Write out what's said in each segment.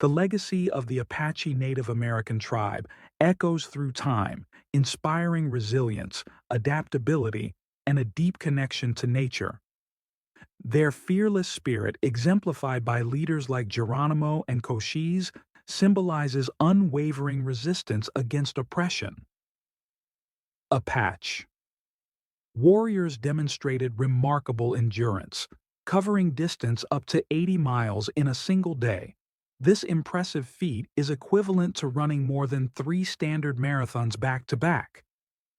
The legacy of the Apache Native American tribe echoes through time, inspiring resilience, adaptability, and a deep connection to nature. Their fearless spirit, exemplified by leaders like Geronimo and Cochise, symbolizes unwavering resistance against oppression. Apache warriors demonstrated remarkable endurance, covering distance up to 80 miles in a single day. This impressive feat is equivalent to running more than 3 standard marathons back to back.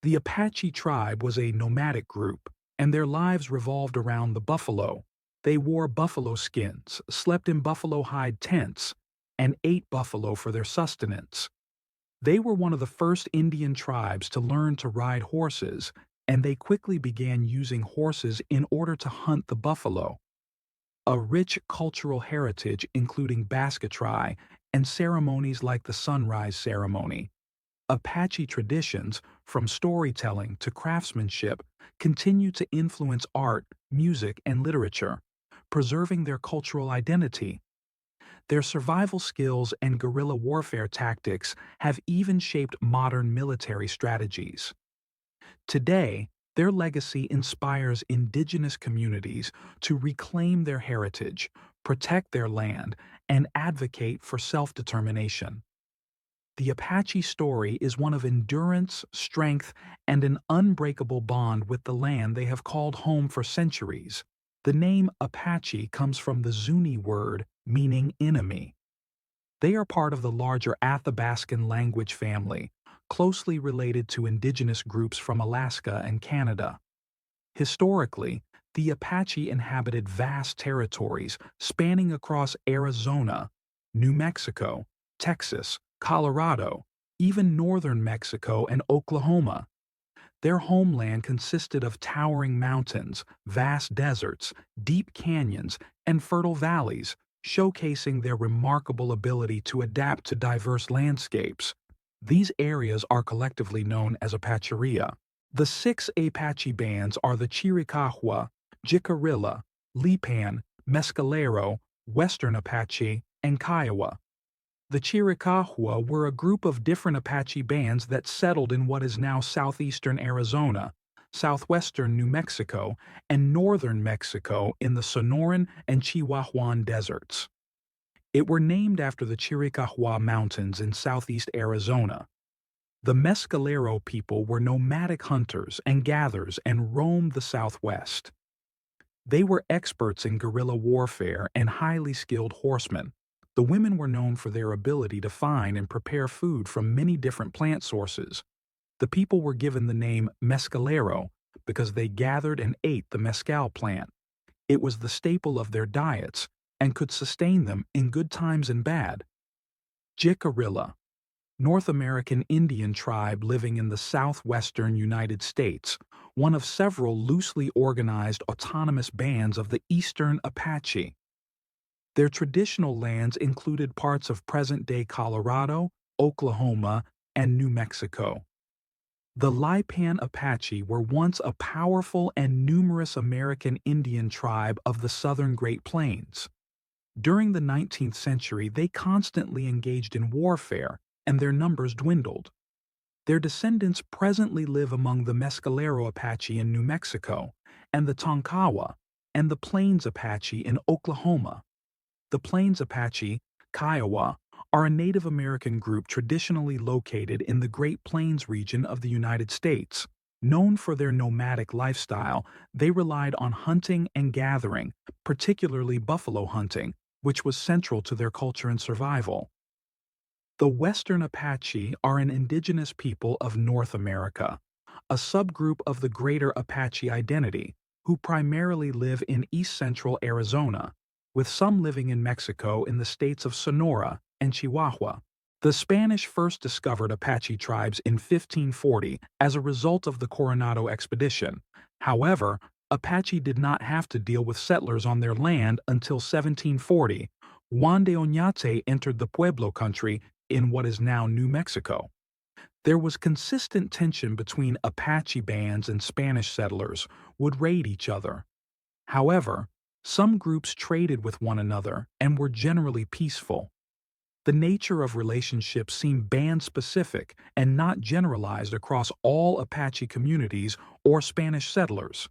The Apache tribe was a nomadic group, and their lives revolved around the buffalo. They wore buffalo skins, slept in buffalo hide tents, and ate buffalo for their sustenance. They were one of the first Indian tribes to learn to ride horses, and they quickly began using horses in order to hunt the buffalo. A rich cultural heritage including basketry and ceremonies like the sunrise ceremony. Apache traditions, from storytelling to craftsmanship, continue to influence art, music, and literature, preserving their cultural identity. Their survival skills and guerrilla warfare tactics have even shaped modern military strategies. Today, their legacy inspires indigenous communities to reclaim their heritage, protect their land, and advocate for self-determination. The Apache story is one of endurance, strength, and an unbreakable bond with the land they have called home for centuries. The name Apache comes from the Zuni word meaning enemy. They are part of the larger Athabascan language family, closely related to indigenous groups from Alaska and Canada. Historically, the Apache inhabited vast territories spanning across Arizona, New Mexico, Texas, Colorado, even northern Mexico and Oklahoma. Their homeland consisted of towering mountains, vast deserts, deep canyons, and fertile valleys, showcasing their remarkable ability to adapt to diverse landscapes. These areas are collectively known as Apacheria. The 6 Apache bands are the Chiricahua, Jicarilla, Lipan, Mescalero, Western Apache, and Kiowa. The Chiricahua were a group of different Apache bands that settled in what is now southeastern Arizona, southwestern New Mexico, and northern Mexico in the Sonoran and Chihuahuan deserts. It were named after the Chiricahua Mountains in southeast Arizona. The Mescalero people were nomadic hunters and gatherers and roamed the southwest. They were experts in guerrilla warfare and highly skilled horsemen. The women were known for their ability to find and prepare food from many different plant sources. The people were given the name Mescalero because they gathered and ate the mescal plant. It was the staple of their diets and could sustain them in good times and bad. Jicarilla, North American Indian tribe living in the southwestern United States, one of several loosely organized autonomous bands of the Eastern Apache. Their traditional lands included parts of present-day Colorado, Oklahoma, and New Mexico. The Lipan Apache were once a powerful and numerous American Indian tribe of the southern Great Plains. During the 19th century, they constantly engaged in warfare, and their numbers dwindled. Their descendants presently live among the Mescalero Apache in New Mexico, and the Tonkawa, and the Plains Apache in Oklahoma. The Plains Apache, Kiowa, are a Native American group traditionally located in the Great Plains region of the United States. Known for their nomadic lifestyle, they relied on hunting and gathering, particularly buffalo hunting, which was central to their culture and survival. The Western Apache are an indigenous people of North America, a subgroup of the greater Apache identity, who primarily live in east-central Arizona, with some living in Mexico in the states of Sonora and Chihuahua. The Spanish first discovered Apache tribes in 1540 as a result of the Coronado expedition. However, Apache did not have to deal with settlers on their land until 1740. Juan de Oñate entered the Pueblo country in what is now New Mexico. There was consistent tension between Apache bands and Spanish settlers would raid each other. However, some groups traded with one another and were generally peaceful. The nature of relationships seemed band-specific and not generalized across all Apache communities or Spanish settlers.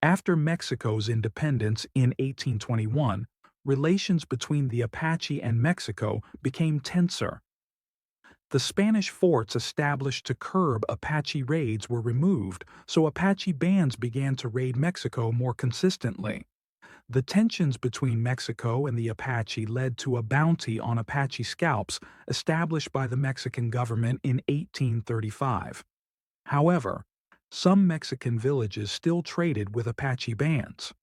After Mexico's independence in 1821, relations between the Apache and Mexico became tenser. The Spanish forts established to curb Apache raids were removed, so Apache bands began to raid Mexico more consistently. The tensions between Mexico and the Apache led to a bounty on Apache scalps established by the Mexican government in 1835. However, some Mexican villages still traded with Apache bands.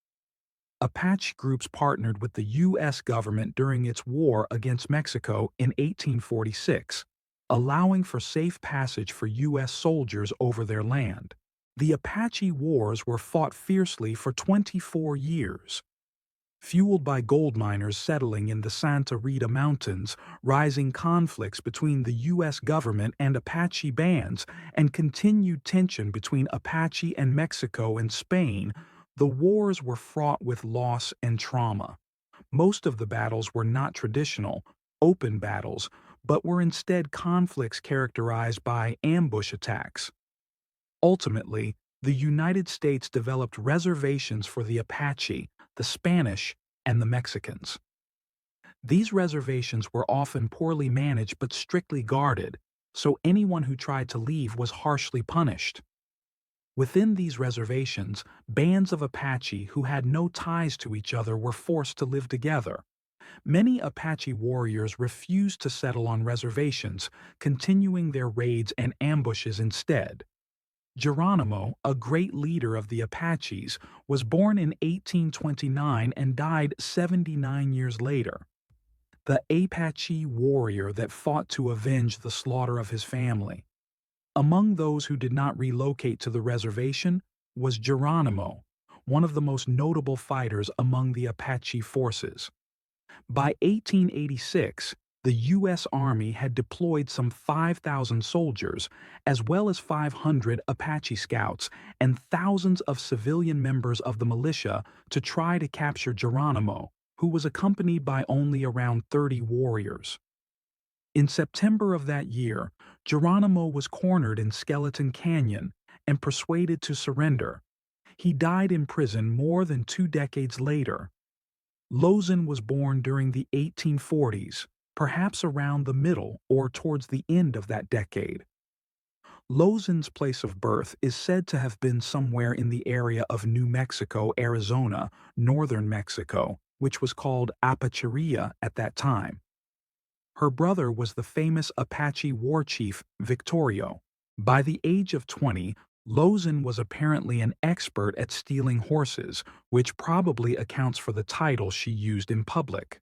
Apache groups partnered with the U.S. government during its war against Mexico in 1846, allowing for safe passage for U.S. soldiers over their land. The Apache Wars were fought fiercely for 24 years. Fueled by gold miners settling in the Santa Rita Mountains, rising conflicts between the U.S. government and Apache bands, and continued tension between Apache and Mexico and Spain, the wars were fraught with loss and trauma. Most of the battles were not traditional, open battles, but were instead conflicts characterized by ambush attacks. Ultimately, the United States developed reservations for the Apache, the Spanish, and the Mexicans. These reservations were often poorly managed but strictly guarded, so anyone who tried to leave was harshly punished. Within these reservations, bands of Apache who had no ties to each other were forced to live together. Many Apache warriors refused to settle on reservations, continuing their raids and ambushes instead. Geronimo, a great leader of the Apaches, was born in 1829 and died 79 years later. The Apache warrior that fought to avenge the slaughter of his family. Among those who did not relocate to the reservation was Geronimo, one of the most notable fighters among the Apache forces. By 1886, the U.S. Army had deployed some 5,000 soldiers, as well as 500 Apache scouts and thousands of civilian members of the militia to try to capture Geronimo, who was accompanied by only around 30 warriors. In September of that year, Geronimo was cornered in Skeleton Canyon and persuaded to surrender. He died in prison more than 2 decades later. Lozin was born during the 1840s, perhaps around the middle or towards the end of that decade. Lozin's place of birth is said to have been somewhere in the area of New Mexico, Arizona, northern Mexico, which was called Apacheria at that time. Her brother was the famous Apache war chief Victorio. By the age of 20, Lozin was apparently an expert at stealing horses, which probably accounts for the title she used in public.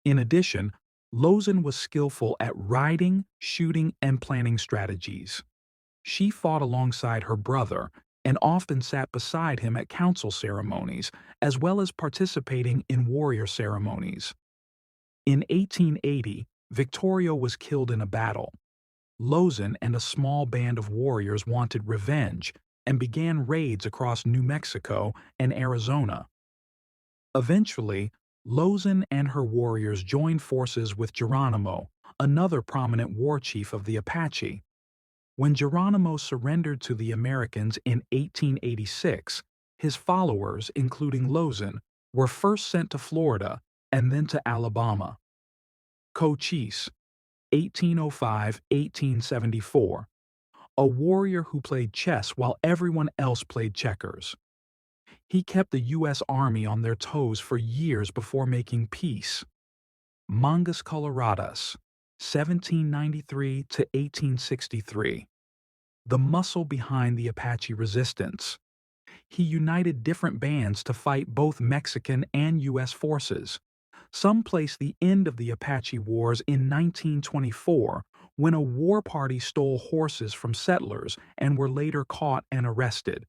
In addition, Lozin was skillful at riding, shooting, and planning strategies. She fought alongside her brother and often sat beside him at council ceremonies, as well as participating in warrior ceremonies. In 1880, Victorio was killed in a battle. Lozin and a small band of warriors wanted revenge and began raids across New Mexico and Arizona. Eventually, Lozin and her warriors joined forces with Geronimo, another prominent war chief of the Apache. When Geronimo surrendered to the Americans in 1886, his followers, including Lozin, were first sent to Florida and then to Alabama. Cochise, 1805–1874, a warrior who played chess while everyone else played checkers. He kept the U.S. Army on their toes for years before making peace. Mangas Coloradas, 1793–1863, the muscle behind the Apache resistance. He united different bands to fight both Mexican and U.S. forces. Some place the end of the Apache Wars in 1924, when a war party stole horses from settlers and were later caught and arrested.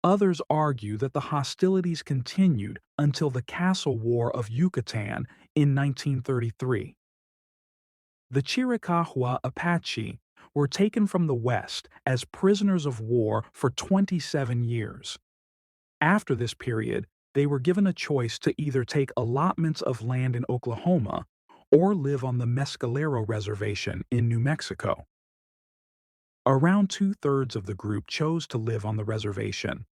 Others argue that the hostilities continued until the Castle War of Yucatan in 1933. The Chiricahua Apache were taken from the West as prisoners of war for 27 years. After this period, they were given a choice to either take allotments of land in Oklahoma or live on the Mescalero Reservation in New Mexico. Around two-thirds of the group chose to live on the reservation.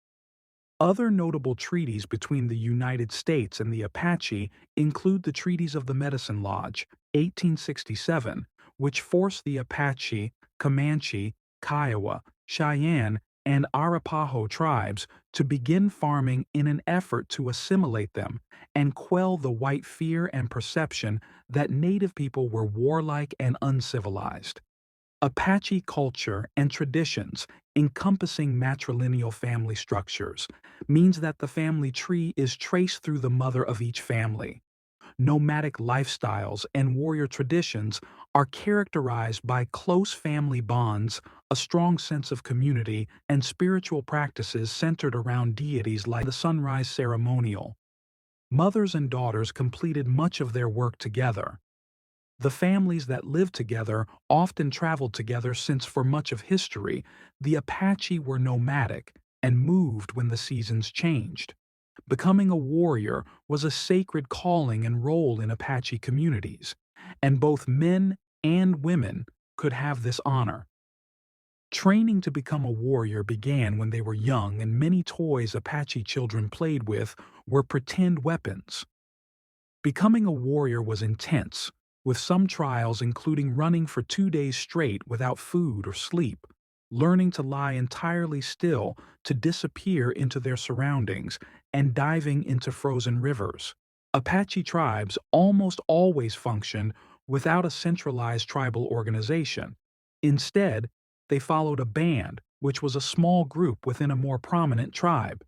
Other notable treaties between the United States and the Apache include the Treaties of the Medicine Lodge, 1867, which forced the Apache, Comanche, Kiowa, Cheyenne, and Arapaho tribes to begin farming in an effort to assimilate them and quell the white fear and perception that Native people were warlike and uncivilized. Apache culture and traditions encompassing matrilineal family structures means that the family tree is traced through the mother of each family. Nomadic lifestyles and warrior traditions are characterized by close family bonds, a strong sense of community, and spiritual practices centered around deities like the sunrise ceremonial. Mothers and daughters completed much of their work together. The families that lived together often traveled together since for much of history, the Apache were nomadic and moved when the seasons changed. Becoming a warrior was a sacred calling and role in Apache communities, and both men and women could have this honor. Training to become a warrior began when they were young, and many toys Apache children played with were pretend weapons. Becoming a warrior was intense, with some trials including running for 2 days straight without food or sleep, learning to lie entirely still to disappear into their surroundings, and diving into frozen rivers. Apache tribes almost always functioned without a centralized tribal organization. Instead, they followed a band, which was a small group within a more prominent tribe.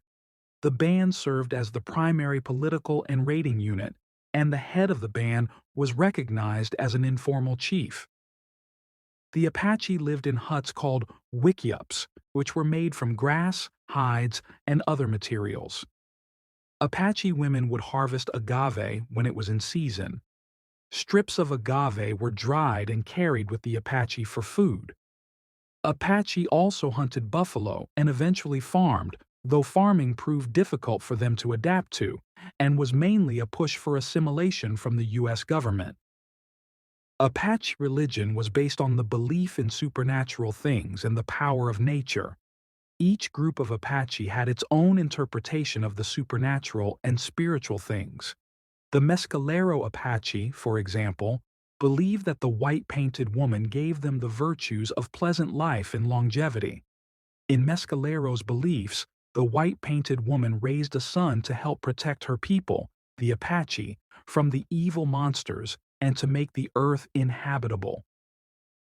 The band served as the primary political and raiding unit, and the head of the band was recognized as an informal chief. The Apache lived in huts called wickiups, which were made from grass, hides, and other materials. Apache women would harvest agave when it was in season. Strips of agave were dried and carried with the Apache for food. Apache also hunted buffalo and eventually farmed, though farming proved difficult for them to adapt to, and was mainly a push for assimilation from the U.S. government. Apache religion was based on the belief in supernatural things and the power of nature. Each group of Apache had its own interpretation of the supernatural and spiritual things. The Mescalero Apache, for example, believed that the white-painted woman gave them the virtues of pleasant life and longevity. In Mescalero's beliefs, the white-painted woman raised a son to help protect her people, the Apache, from the evil monsters and to make the earth inhabitable.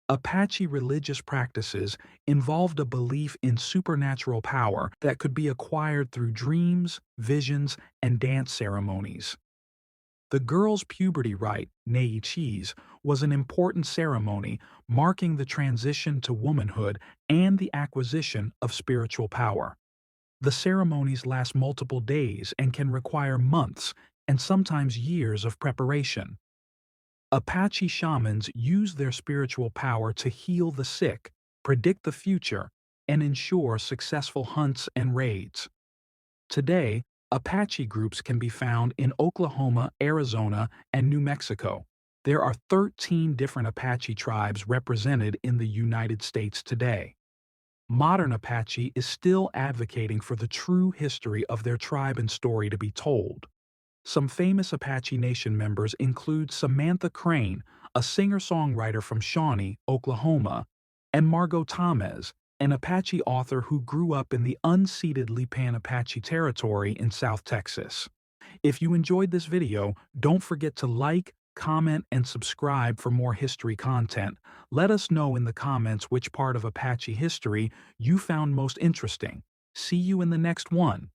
Apache religious practices involved a belief in supernatural power that could be acquired through dreams, visions, and dance ceremonies. The girl's puberty rite, Cochise, was an important ceremony marking the transition to womanhood and the acquisition of spiritual power. The ceremonies last multiple days and can require months and sometimes years of preparation. Apache shamans use their spiritual power to heal the sick, predict the future, and ensure successful hunts and raids. Today, Apache groups can be found in Oklahoma, Arizona, and New Mexico. There are 13 different Apache tribes represented in the United States today. Modern Apache is still advocating for the true history of their tribe and story to be told. Some famous Apache Nation members include Samantha Crane, a singer-songwriter from Shawnee, Oklahoma, and Margot Tamez, an Apache author who grew up in the unceded Lipan Apache territory in South Texas. If you enjoyed this video, don't forget to like, comment, and subscribe for more history content. Let us know in the comments which part of Apache history you found most interesting. See you in the next one.